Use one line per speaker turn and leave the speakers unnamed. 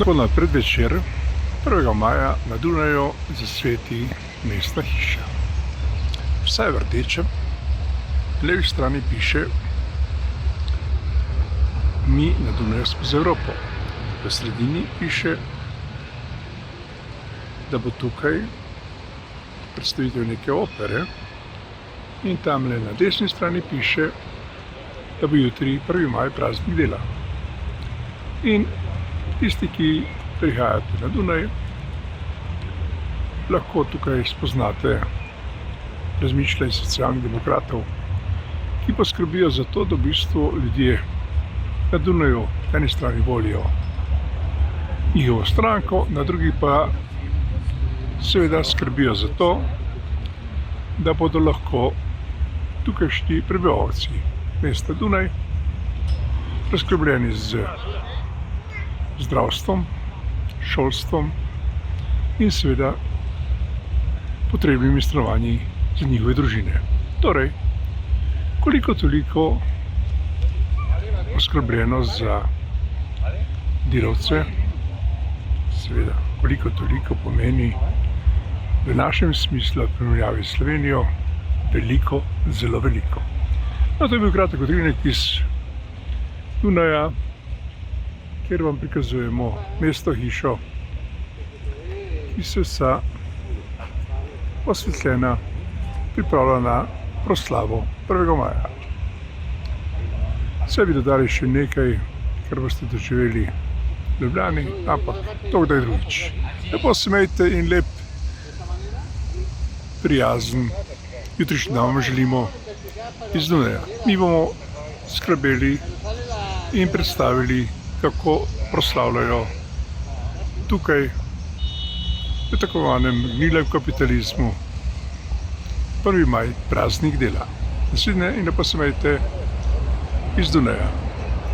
Na predvečer 1. maja na Dunaju zasveti mestna hiša. Vsa je v rdečem, na levi strani piše Mi na Dunaju smo z Evropo. V sredini piše, da bo tukaj predstavitev neke opere in tamle na desni strani piše, da bo jutri 1. maj praznik dela. In tisti, ki prihajate na Dunaj, lahko tukaj spoznate razmišljanje socialnih demokratov, ki poskrbijo za to, da v bistvu ljudje na Dunaju na eni strani volijo njihovo stranko, na drugi pa seveda skrbijo za to, da bodo lahko tukajšnji prebivalci mesta Dunaj preskrbljeni z zdravstvom, šolstvom in seveda potrebnimi stanovanji za njihove družine. Torej, koliko toliko poskrbljeno za delavce, seveda koliko toliko pomeni v našem smislu v primerjavi s Slovenijo veliko, zelo veliko. No, to je bil kratek utrinek iz Dunaja, kjer vam prikazujemo mesto hišo, ki se vsa osvetljena pripravlja na proslavo 1. maja. Vse bi dodali še nekaj, kar boste doživeli v Ljubljani, ampak to kdaj drugič. Lepo se imejte in lep, prijazen jutrišnji dan vam želimo iz Dunaja. Mi bomo skrbeli in predstavili, kako proslavljajo tukaj v tako imenovanem gnilem kapitalizmu 1. maj praznik dela. Naslednje in lepo se imejte iz Dunaja.